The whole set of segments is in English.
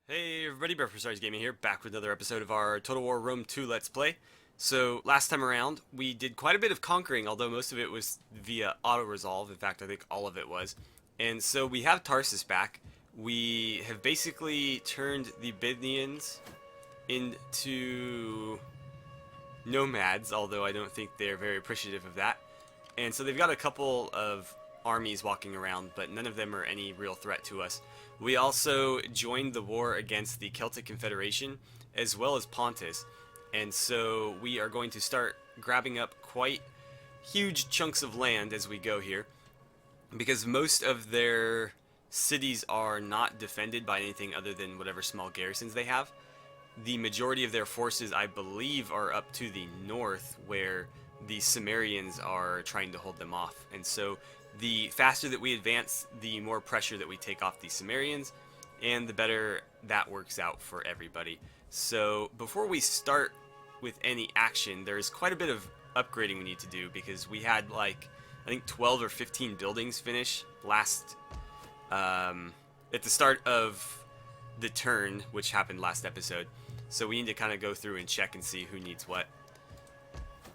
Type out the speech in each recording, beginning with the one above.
Hey everybody, AstartesGaming here, back with another episode of our Total War Rome 2 Let's Play. So, last time around, we did quite a bit of conquering, although most of it was via auto-resolve. In fact, I think all of it was. And so we have Tarsus back. We have basically turned the Bithynians into nomads, although I don't think they're very appreciative of that. And so they've got a couple of armies walking around, but none of them are any real threat to us. We also joined the war against the Celtic Confederation, as well as Pontus, and so we are going to start grabbing up quite huge chunks of land as we go here, because most of their cities are not defended by anything other than whatever small garrisons they have. The majority of their forces, I believe, are up to the north, where the Cimmerians are trying to hold them off. And so the faster that we advance, the more pressure that we take off the Cimmerians, and the better that works out for everybody. So before we start with any action, there's quite a bit of upgrading we need to do, because we had like, I think 12 or 15 buildings finish last, at the start of the turn, which happened last episode. So we need to kind of go through and check and see who needs what.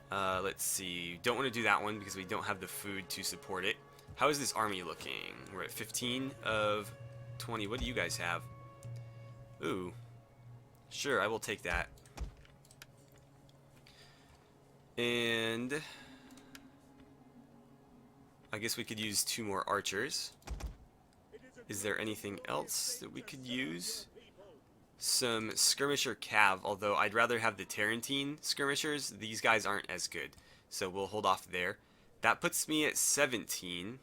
Let's see. Don't want to do that one because we don't have the food to support it. How is this army looking? We're at 15 of 20. What do you guys have? Ooh. Sure, I will take that. And I guess we could use 2 more archers. Is there anything else that we could use? Some skirmisher cav, although I'd rather have the Tarentine skirmishers. These guys aren't as good, so we'll hold off there. That puts me at 17.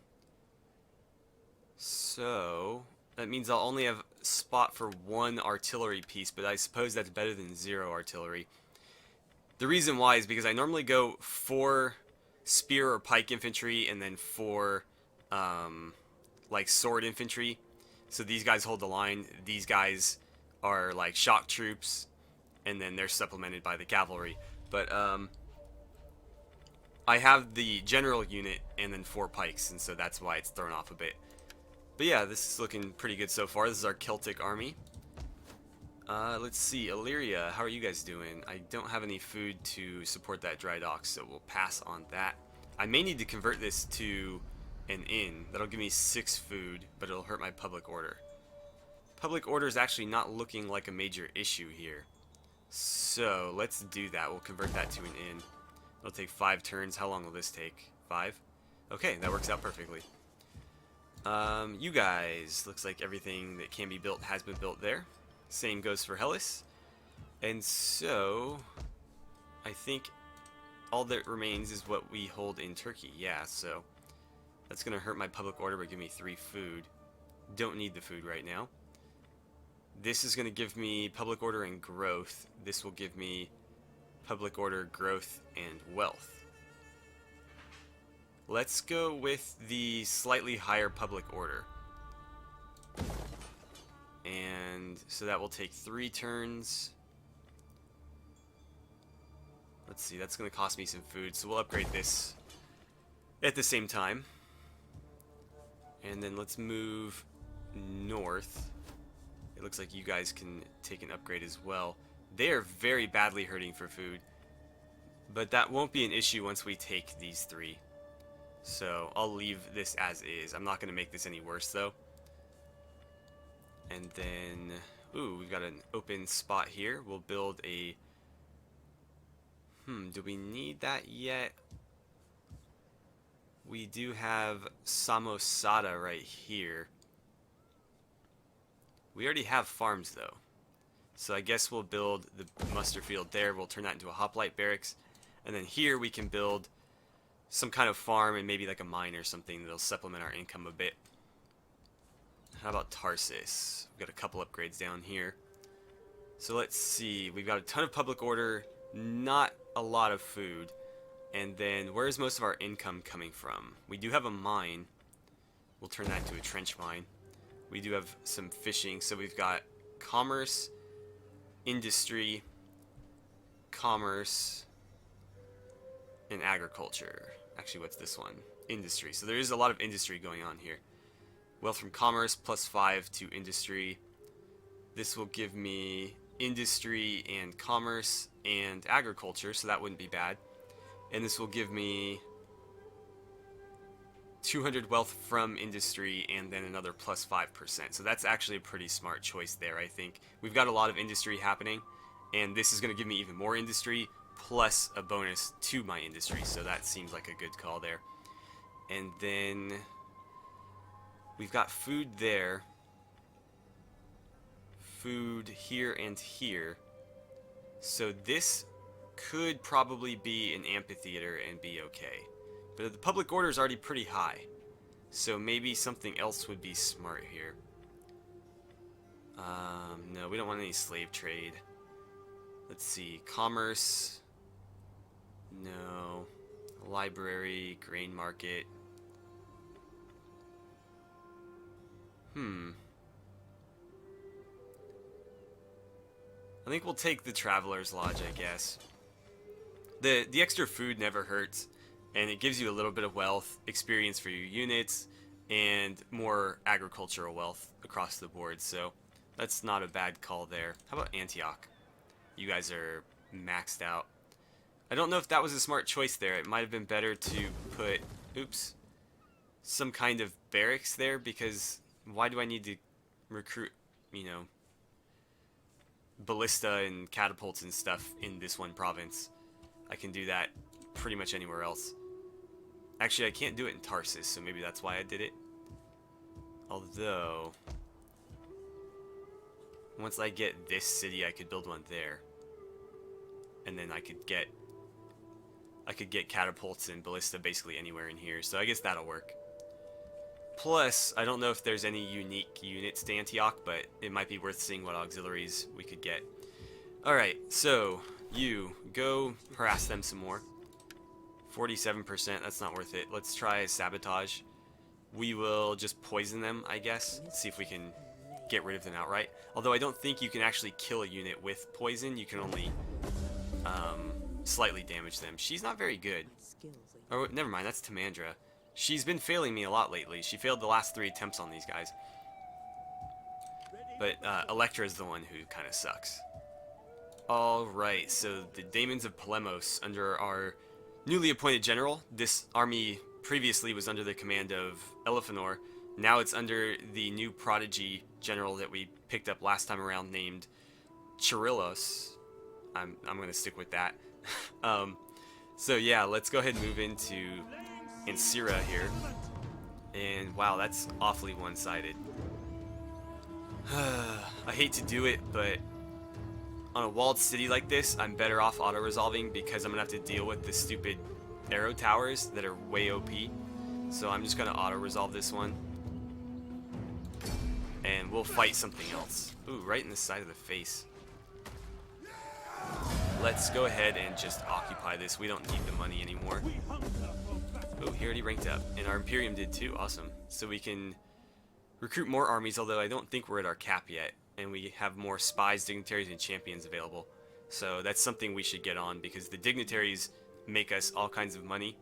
So that means I'll only have spot for 1 artillery piece, but I suppose that's better than 0 artillery. The reason why is because I normally go 4 spear or pike infantry and then 4 like sword infantry. So these guys hold the line. These guys are like shock troops, and then they're supplemented by the cavalry. But I have the general unit and then 4 pikes, and so that's why it's thrown off a bit. But yeah, this is looking pretty good so far. This is our Celtic army. Let's see, Illyria, how are you guys doing? I don't have any food to support that dry dock, so we'll pass on that. I may need to convert this to an inn. That'll give me 6 food, but it'll hurt my public order. Public order is actually not looking like a major issue here. So let's do that. We'll convert that to an inn. It'll take 5 turns. How long will this take? 5? Okay, that works out perfectly. You guys, looks like everything that can be built has been built there. Same goes for Hellas. And so I think all that remains is what we hold in Turkey. Yeah, so that's going to hurt my public order, but give me 3 food. Don't need the food right now. This is going to give me public order and growth. This will give me public order, growth, and wealth. Let's go with the slightly higher public order. And so that will take 3 turns. Let's see, that's going to cost me some food, so we'll upgrade this at the same time. And then let's move north. It looks like you guys can take an upgrade as well. They are very badly hurting for food, but that won't be an issue once we take these 3. So I'll leave this as is. I'm not going to make this any worse though. And then, ooh, we've got an open spot here. We'll build a, do we need that yet? We do have Samosata right here. We already have farms though. So I guess we'll build the muster field there. We'll turn that into a hoplite barracks. And then here we can build some kind of farm and maybe like a mine or something that'll supplement our income a bit. How about Tarsus? We've got a couple upgrades down here. So let's see. We've got a ton of public order, not a lot of food. And then where's most of our income coming from? We do have a mine. We'll turn that into a trench mine. We do have some fishing. So we've got commerce, industry, commerce, and agriculture. Actually, what's this one? Industry. So there is a lot of industry going on here. Wealth from commerce, +5 to industry. This will give me industry and commerce and agriculture, so that wouldn't be bad. And this will give me 200 wealth from industry and then another plus 5%. So that's actually a pretty smart choice there, I think. We've got a lot of industry happening, and this is going to give me even more industry plus a bonus to my industry, so that seems like a good call there. And then we've got food there, food here and here, so this could probably be an amphitheater and be okay. But the public order is already pretty high, so maybe something else would be smart here. No, we don't want any slave trade. Let's see, commerce, no, library, grain market. I think we'll take the Traveler's Lodge, I guess. The extra food never hurts, and it gives you a little bit of wealth, experience for your units, and more agricultural wealth across the board, so that's not a bad call there. How about Antioch? You guys are maxed out. I don't know if that was a smart choice there. It might have been better to put, some kind of barracks there, because why do I need to recruit, ballista and catapults and stuff in this one province? I can do that pretty much anywhere else. Actually, I can't do it in Tarsus, so maybe that's why I did it. Although, once I get this city, I could build one there. And then I could get catapults and ballista basically anywhere in here, so I guess that'll work. Plus, I don't know if there's any unique units to Antioch, but it might be worth seeing what auxiliaries we could get. Alright, so you go harass them some more. 47%, that's not worth it. Let's try sabotage. We will just poison them, I guess. See if we can get rid of them outright. Although I don't think you can actually kill a unit with poison. You can only slightly damage them. She's not very good. Oh, never mind, that's Tamandra. She's been failing me a lot lately. She failed the last 3 attempts on these guys. But Electra is the one who kind of sucks. Alright, so the Daemons of Polemos under our newly appointed general. This army previously was under the command of Eliphanor. Now it's under the new prodigy general that we picked up last time around named Chirillos. I'm going to stick with that. So yeah, let's go ahead and move into Ancira here. And wow, that's awfully one-sided. I hate to do it, but on a walled city like this, I'm better off auto-resolving because I'm going to have to deal with the stupid arrow towers that are way OP. So I'm just going to auto-resolve this one. And we'll fight something else. Ooh, right in the side of the face. Let's go ahead and just occupy this. We don't need the money anymore. Oh, he already ranked up. And our Imperium did too. Awesome. So we can recruit more armies, although I don't think we're at our cap yet. And we have more spies, dignitaries, and champions available. So that's something we should get on, because the dignitaries make us all kinds of money.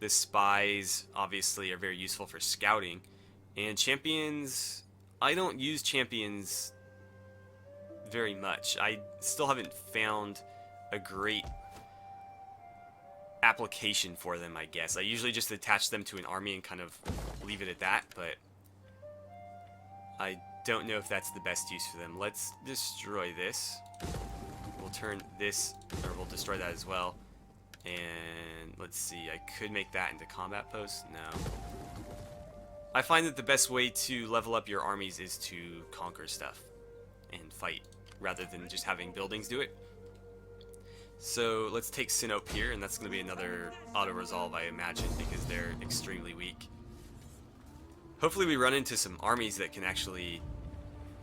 The spies, obviously, are very useful for scouting. And champions, I don't use champions very much. I still haven't found a great application for them, I guess. I usually just attach them to an army and kind of leave it at that, but I don't know if that's the best use for them. Let's destroy this. We'll turn this, or we'll destroy that as well. And let's see, I could make that into combat posts. No. I find that the best way to level up your armies is to conquer stuff and fight, rather than just having buildings do it. So let's take Sinope here, and that's going to be another auto-resolve, I imagine, because they're extremely weak. Hopefully we run into some armies that can actually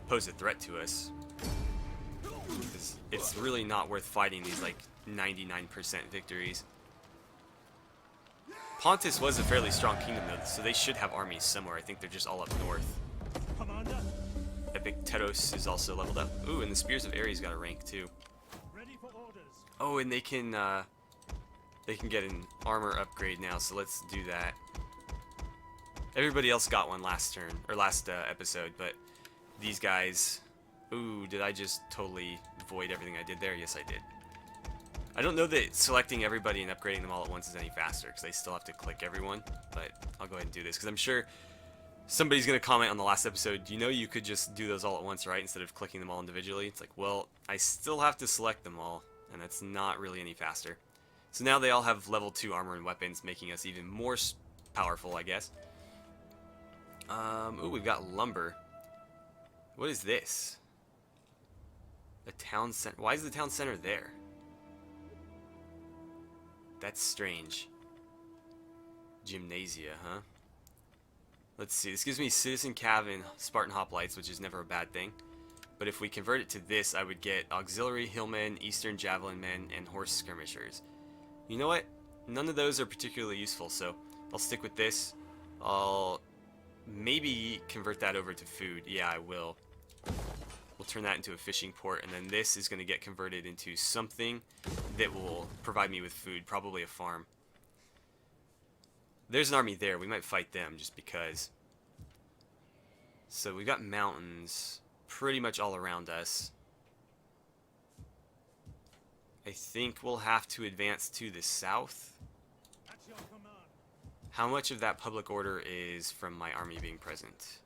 pose a threat to us, because it's really not worth fighting these like 99% victories. Pontus was a fairly strong kingdom though, so they should have armies somewhere. I think they're just all up north. Epictetos is also leveled up. Ooh, and the Spears of Ares got a rank too. Oh, and they can get an armor upgrade now, so let's do that. Everybody else got one last turn, or last episode, but these guys Ooh, did I just totally void everything I did there? Yes, I did. I don't know that selecting everybody and upgrading them all at once is any faster, because I still have to click everyone, but I'll go ahead and do this, because I'm sure somebody's going to comment on the last episode, you know you could just do those all at once, right, instead of clicking them all individually. It's like, well, I still have to select them all, and that's not really any faster. So now they all have level 2 armor and weapons, making us even more powerful, I guess. Ooh, we've got lumber. What is this? A town center. Why is the town center there? That's strange. Gymnasia, huh? Let's see. This gives me Citizen Cav and Spartan Hoplites, which is never a bad thing. But if we convert it to this, I would get Auxiliary Hillmen, Eastern Javelin Men, and Horse Skirmishers. You know what? None of those are particularly useful, so I'll stick with this. I'll maybe convert that over to food. Yeah, I will. We'll turn that into a fishing port, and then this is going to get converted into something that will provide me with food, probably a farm. There's an army there. We might fight them just because. So we've got mountains pretty much all around us. I think we'll have to advance to the south. How much of that public order is from my army being present?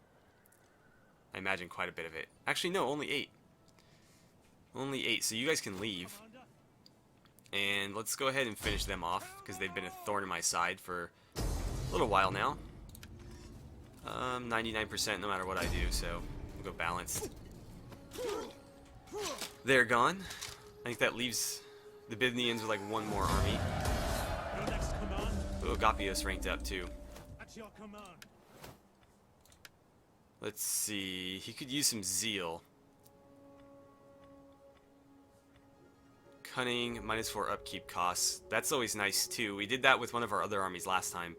I imagine quite a bit of it. Actually, no, only 8. Only 8, so you guys can leave. And let's go ahead and finish them off, because they've been a thorn in my side for a little while now. 99% no matter what I do, so we'll go balanced. They're gone. I think that leaves the Bithynians with like one more army. Oh, Gapios ranked up too. Let's see. He could use some zeal. Cunning, -4 upkeep costs. That's always nice too. We did that with one of our other armies last time,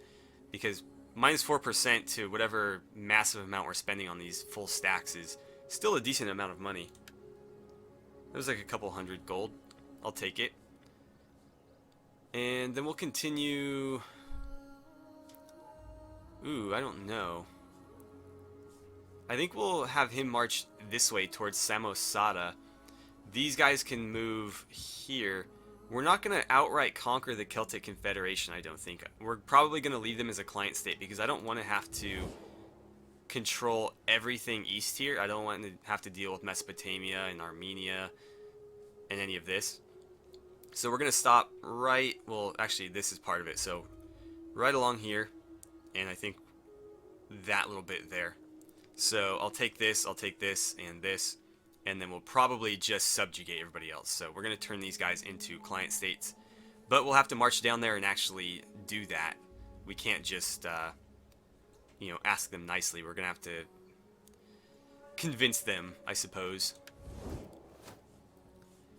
because -4% to whatever massive amount we're spending on these full stacks is still a decent amount of money. That was like a couple hundred gold. I'll take it. And then we'll continue. Ooh, I don't know. I think we'll have him march this way towards Samosata. These guys can move here. We're not going to outright conquer the Celtic Confederation, I don't think. We're probably going to leave them as a client state, because I don't want to have to control everything east here. I don't want to have to deal with Mesopotamia and Armenia and any of this. So we're going to stop right, well, actually, this is part of it. So right along here, and I think that little bit there. So I'll take this, and then we'll probably just subjugate everybody else. So we're going to turn these guys into client states. But we'll have to march down there and actually do that. We can't just, you know, ask them nicely. We're going to have to convince them, I suppose.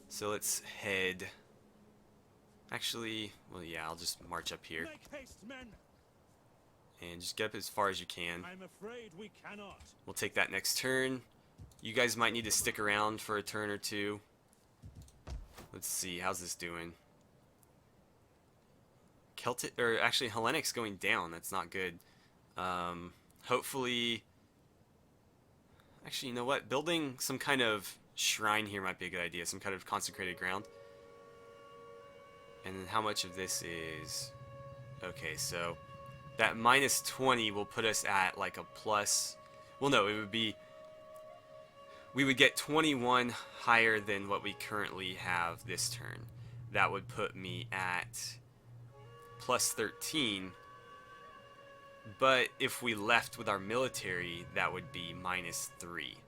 So let's head. Actually, well, yeah, I'll just march up here. And just get up as far as you can. I'm afraid we cannot. We'll take that next turn. You guys might need to stick around for a turn or two. Let's see, how's this doing? Celtic, or actually Hellenic's going down. That's not good. Hopefully, actually, you know what? Building some kind of shrine here might be a good idea. Some kind of consecrated ground. And then how much of this is? Okay, so that -20 will put us at like a plus. Well, no, it would be. We would get 21 higher than what we currently have this turn. That would put me at plus 13. But if we left with our military, that would be -3.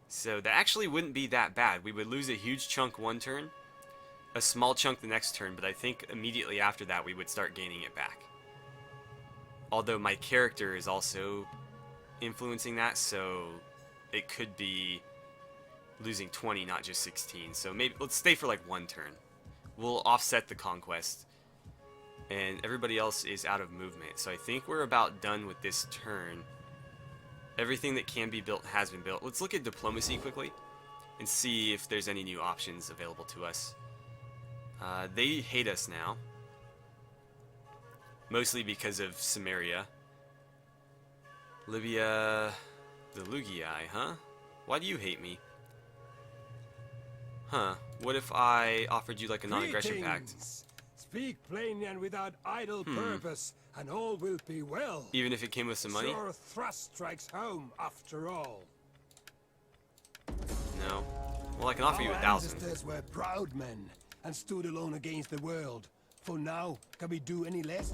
So that actually wouldn't be that bad. We would lose a huge chunk one turn, a small chunk the next turn, but I think immediately after that we would start gaining it back. Although my character is also influencing that, so it could be losing 20, not just 16. So maybe let's stay for like one turn. We'll offset the conquest. And everybody else is out of movement. So I think we're about done with this turn. Everything that can be built has been built. Let's look at diplomacy quickly and see if there's any new options available to us. They hate us now. Mostly because of Samaria. Libya, the Lugii, huh? Why do you hate me? Huh. What if I offered you like a non-aggression pact? Greetings. Speak plainly and without idle purpose, and all will be well. Even if it came with some money? Sure thrust strikes home after all. No. Well, I can offer you 1,000. Our ancestors were proud men and stood alone against the world. For now, can we do any less?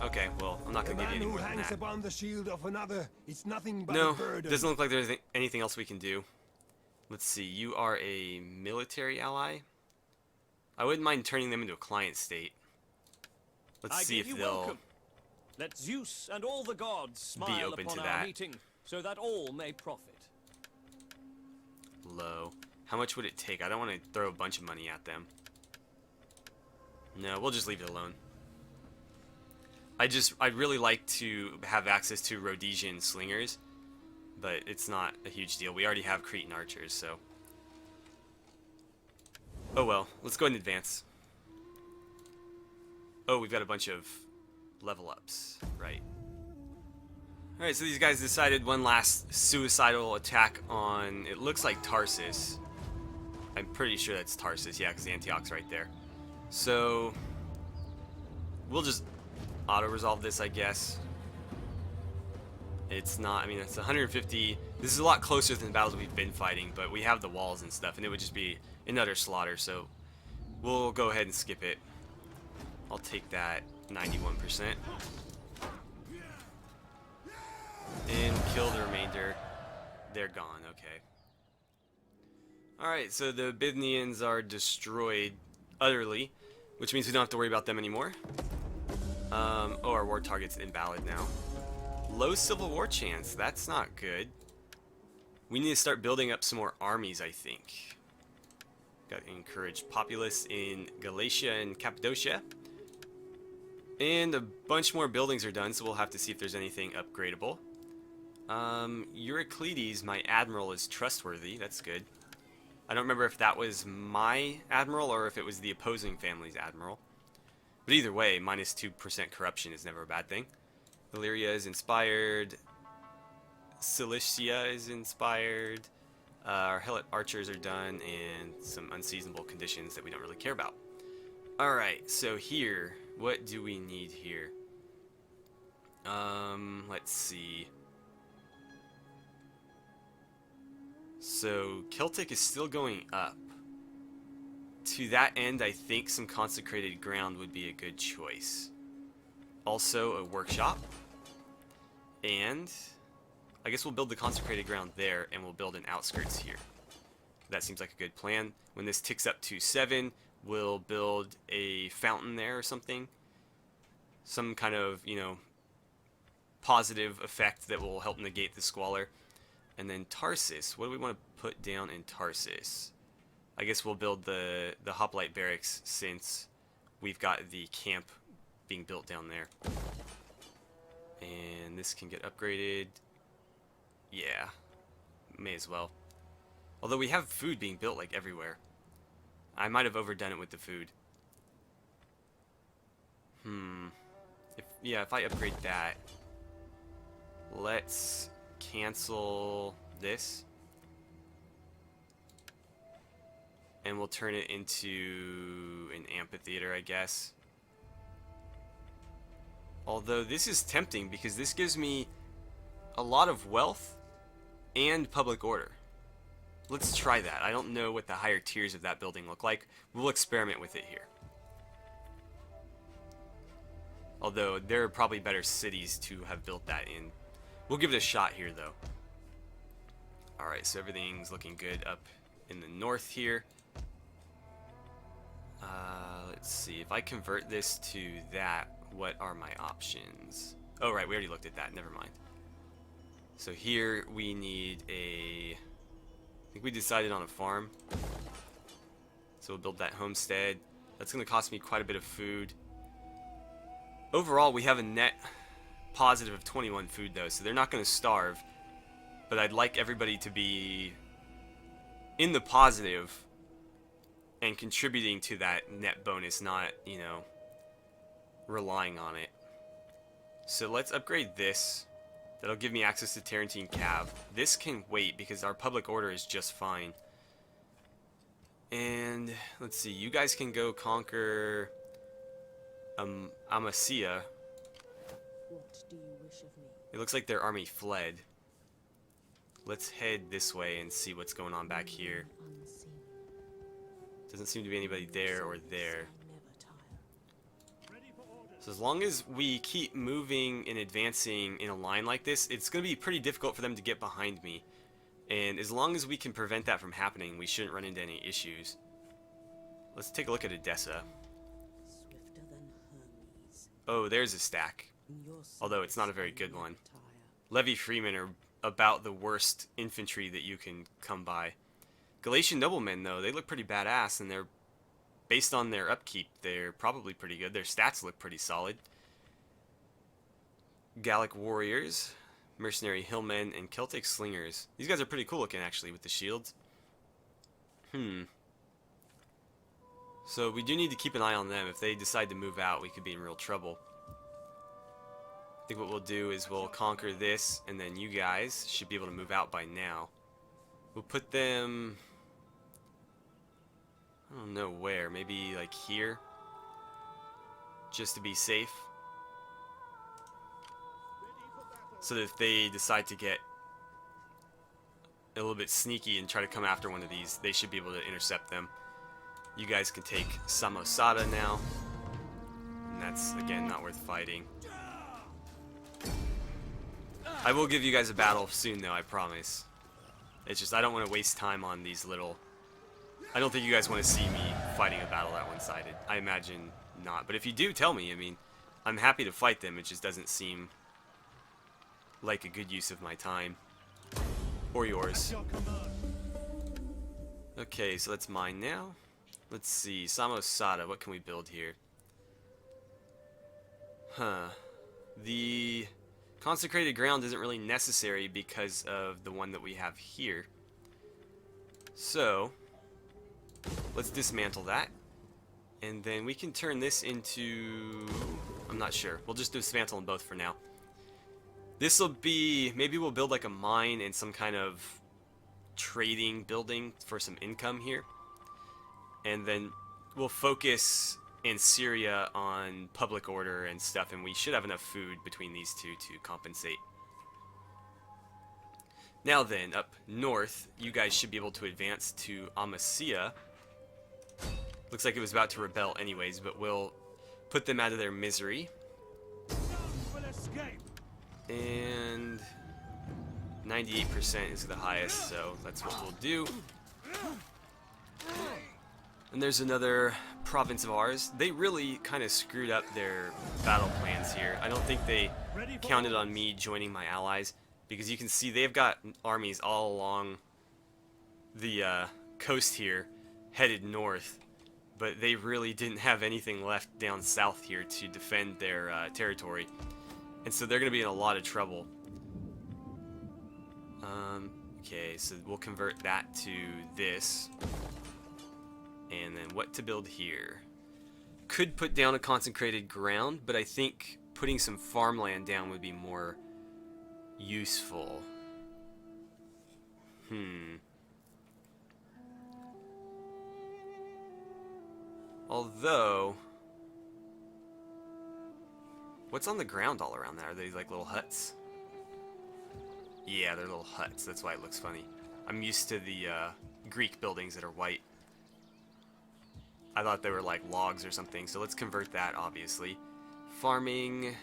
Okay, well, I'm not The going to give you man any who more than hangs that. upon the shield of another is nothing but No, a burden. doesn't look like there's anything else we can do. Let's see, you are a military ally? I wouldn't mind turning them into a client state. Let's see if they'll welcome. Let Zeus and all the gods smile open upon to our that. meeting, so that all may profit. low. How much would it take? I don't want to throw a bunch of money at them. No, we'll just leave it alone. I'd really like to have access to Rhodesian slingers, but it's not a huge deal. We already have Cretan archers, so. Oh well, let's go ahead and advance. Oh, we've got a bunch of level ups, right. Alright, so these guys decided one last suicidal attack on, it looks like Tarsus. I'm pretty sure that's Tarsus, yeah, because Antioch's right there. So, we'll just auto-resolve this, I guess. It's not, I mean, it's 150. This is a lot closer than the battles we've been fighting, but we have the walls and stuff, and it would just be an utter slaughter, so we'll go ahead and skip it. I'll take that 91%. And kill the remainder. They're gone, okay. Alright, so the Bithynians are destroyed utterly, which means we don't have to worry about them anymore. Oh, our war target's invalid now. Low civil war chance, that's not good. We need to start building up some more armies, I think. Got to encourage populace in Galatia and Cappadocia. And a bunch more buildings are done, so we'll have to see if there's anything upgradable. Euryclides, my admiral, is trustworthy. That's good. I don't remember if that was my admiral or if it was the opposing family's admiral. But either way, minus 2% corruption is never a bad thing. Illyria is inspired. Cilicia is inspired. Our Helot archers are done, and some unseasonable conditions that we don't really care about. Alright, so here, what do we need here? Let's see. So, Celtic is still going up. To that end, I think some consecrated ground would be a good choice. Also, a workshop. And I guess we'll build the consecrated ground there, and we'll build an outskirts here. That seems like a good plan. When this ticks up to 7, we'll build a fountain there or something. Some kind of, you know, positive effect that will help negate the squalor. And then Tarsus, what do we want to put down in Tarsus? I guess we'll build the hoplite barracks since we've got the camp being built down there. And this can get upgraded. Yeah, may as well. Although we have food being built like everywhere. I might have overdone it with the food. If I upgrade that, let's cancel this. And we'll turn it into an amphitheater, I guess. Although this is tempting because this gives me a lot of wealth and public order. Let's try that. I don't know what the higher tiers of that building look like. We'll experiment with it here. Although there are probably better cities to have built that in. We'll give it a shot here though. Alright, so everything's looking good up in the north here. Let's see, if I convert this to that, what are my options? Oh right, we already looked at that, never mind. So here we need I think we decided on a farm. So we'll build that homestead. That's going to cost me quite a bit of food. Overall, we have a net positive of 21 food though, so they're not going to starve. But I'd like everybody to be in the positive and contributing to that net bonus, not, you know, relying on it. So let's upgrade this. That'll give me access to Tarentine Cav. This can wait because our public order is just fine. And let's see, you guys can go conquer Amasia. What do you wish of me? It looks like their army fled. Let's head this way and see what's going on back here. Unseen. Doesn't seem to be anybody there or there. I never tire. So as long as we keep moving and advancing in a line like this, it's going to be pretty difficult for them to get behind me. And as long as we can prevent that from happening, we shouldn't run into any issues. Let's take a look at Edessa. Swifter than Hermes. Oh, there's a stack. In your Although it's not a service very I good never one. tire. Levy Freemen are about the worst infantry that you can come by. Galatian noblemen, though, they look pretty badass, and they're, based on their upkeep, they're probably pretty good. Their stats look pretty solid. Gallic warriors, mercenary hillmen, and Celtic slingers. These guys are pretty cool looking, actually, with the shields. So we do need to keep an eye on them. If they decide to move out, we could be in real trouble. I think what we'll do is we'll conquer this, and then you guys should be able to move out by now. We'll put them, I don't know where, maybe like here, just to be safe. So that if they decide to get a little bit sneaky and try to come after one of these, they should be able to intercept them. You guys can take Samosata now, and that's, again, not worth fighting. I will give you guys a battle soon, though, I promise. It's just, I don't want to waste time on these little... I don't think you guys want to see me fighting a battle that one-sided. I imagine not. But if you do, tell me. I mean, I'm happy to fight them. It just doesn't seem like a good use of my time. Or yours. Okay, so that's mine now. Let's see. Samosata, what can we build here? The consecrated ground isn't really necessary because of the one that we have here. So, let's dismantle that. And then we can turn this into... I'm not sure. We'll just dismantle them both for now. This will be... Maybe we'll build like a mine and some kind of trading building for some income here. And then we'll focus in Syria on public order and stuff, and we should have enough food between these two to compensate. Now then, up north, you guys should be able to advance to Amasia. Looks like it was about to rebel anyways, but we'll put them out of their misery. And 98% is the highest, so that's what we'll do. And there's another province of ours. They really kind of screwed up their battle plans here. I don't think they counted on me joining my allies, because you can see they've got armies all along the coast here, headed north, but they really didn't have anything left down south here to defend their territory, and so they're going to be in a lot of trouble. Okay, so we'll convert that to this. And then what to build here? Could put down a consecrated ground, but I think putting some farmland down would be more useful. Although, what's on the ground all around that? Are they like little huts? Yeah, they're little huts. That's why it looks funny. I'm used to the Greek buildings that are white. I thought they were like logs or something, so let's convert that, obviously. Farming,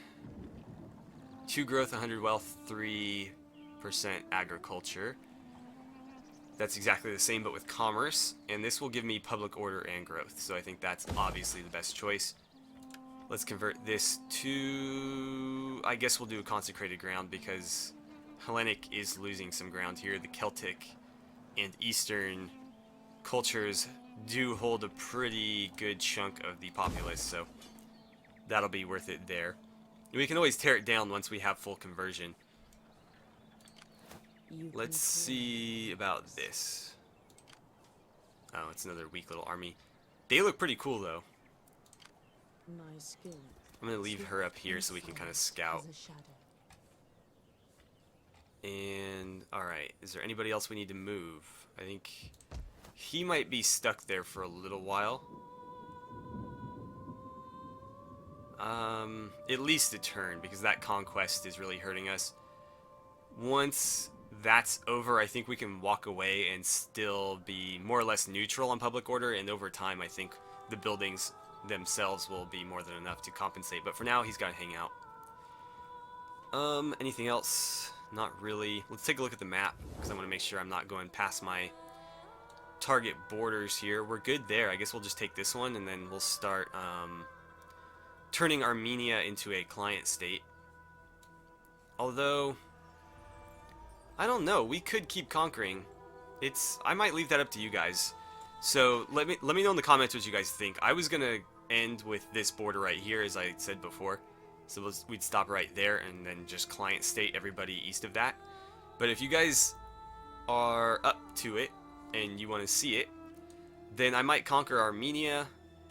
2 growth, 100 wealth, 3% agriculture. That's exactly the same, but with commerce, and this will give me public order and growth, so I think that's obviously the best choice. Let's convert this to... I guess we'll do a consecrated ground, because Hellenic is losing some ground here. The Celtic and Eastern cultures do hold a pretty good chunk of the populace, so that'll be worth it there. And we can always tear it down once we have full conversion. Let's see about this. Oh, it's another weak little army. They look pretty cool, though. My skill. I'm going to leave her up here so we can kind of scout. And, alright, is there anybody else we need to move? I think He might be stuck there for a little while. At least a turn, because that conquest is really hurting us. Once that's over, I think we can walk away and still be more or less neutral on public order, and over time I think the buildings themselves will be more than enough to compensate. But for now, he's got to hang out. Anything else? Not really. Let's take a look at the map, because I want to make sure I'm not going past my target borders here. We're good there. I guess we'll just take this one, and then we'll start turning Armenia into a client state. Although, I don't know. We could keep conquering. I might leave that up to you guys. So let me know in the comments what you guys think. I was gonna end with this border right here, as I said before. So we'd stop right there and then just client state everybody east of that. But if you guys are up to it and you want to see it, then I might conquer Armenia.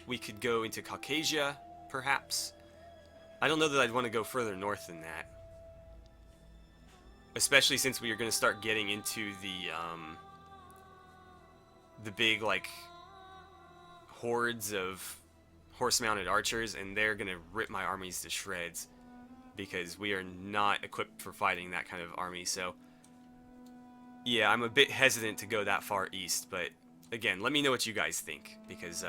We could go into Caucasia, perhaps. I don't know that I'd want to go further north than that. Especially since we are going to start getting into the big, like, hordes of horse-mounted archers, and they're going to rip my armies to shreds, because we are not equipped for fighting that kind of army. So yeah, I'm a bit hesitant to go that far east, but again, let me know what you guys think, because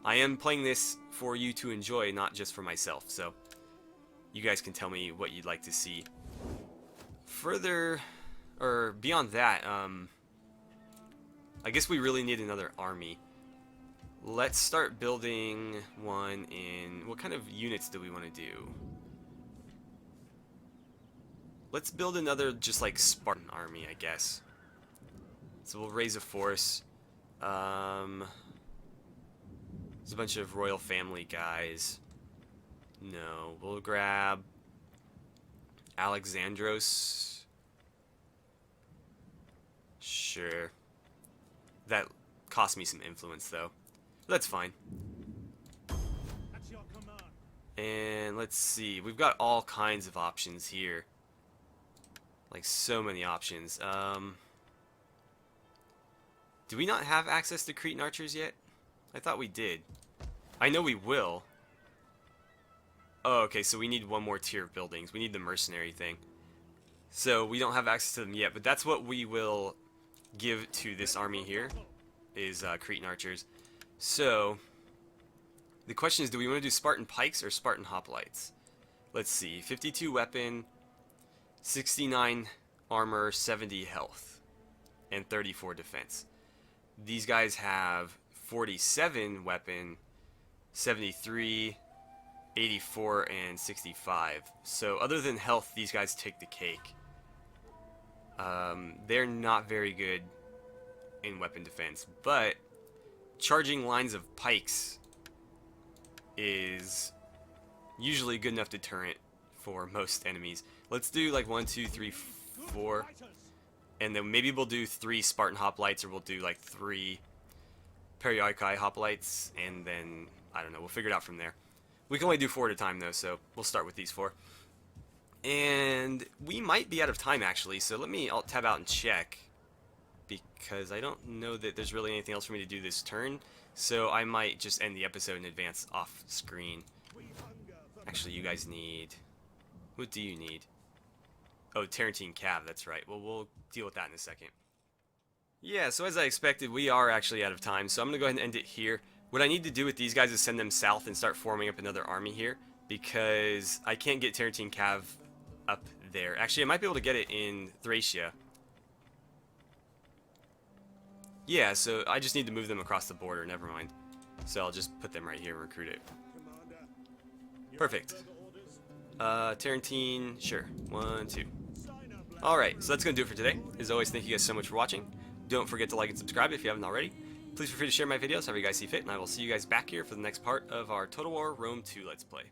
I am playing this for you to enjoy, not just for myself. So you guys can tell me what you'd like to see further, or beyond that. I guess we really need another army. Let's start building one in... What kind of units do we want to do? Let's build another just like Spartan army, I guess. So we'll raise a force. There's a bunch of royal family guys. No, we'll grab Alexandros. Sure. That cost me some influence though. That's fine. At your command. And let's see, we've got all kinds of options here. Like, so many options. Do we not have access to Cretan archers yet? I thought we did. I know we will. Oh, okay, so we need one more tier of buildings. We need the mercenary thing. So we don't have access to them yet, but that's what we will give to this army here, is Cretan archers. So the question is, do we want to do Spartan pikes or Spartan hoplites? Let's see, 52 weapon, 69 armor, 70 health, and 34 defense. These guys have 47 weapon, 73, 84, and 65. So other than health, these guys take the cake. They're not very good in weapon defense, but charging lines of pikes is usually good enough deterrent for most enemies. Let's do like 1, 2, 3, 4, and then maybe we'll do 3 Spartan hoplites, or we'll do like 3 Periarchai hoplites, and then I don't know, we'll figure it out from there. We can only do 4 at a time though, so we'll start with these 4. And we might be out of time actually, so let me alt tab out and check, because I don't know that there's really anything else for me to do this turn, so I might just end the episode in advance off screen. Actually, you guys need... What do you need? Oh, Tarantine Cav, that's right. Well, we'll deal with that in a second. Yeah, so as I expected, we are actually out of time, so I'm going to go ahead and end it here. What I need to do with these guys is send them south and start forming up another army here, because I can't get Tarantine Cav up there. Actually, I might be able to get it in Thracia. Yeah, so I just need to move them across the border, never mind. So I'll just put them right here and recruit it. Perfect. Tarantine, sure. 1, 2. Alright, so that's going to do it for today. As always, thank you guys so much for watching. Don't forget to like and subscribe if you haven't already. Please feel free to share my videos however you guys see fit, and I will see you guys back here for the next part of our Total War Rome 2 Let's Play.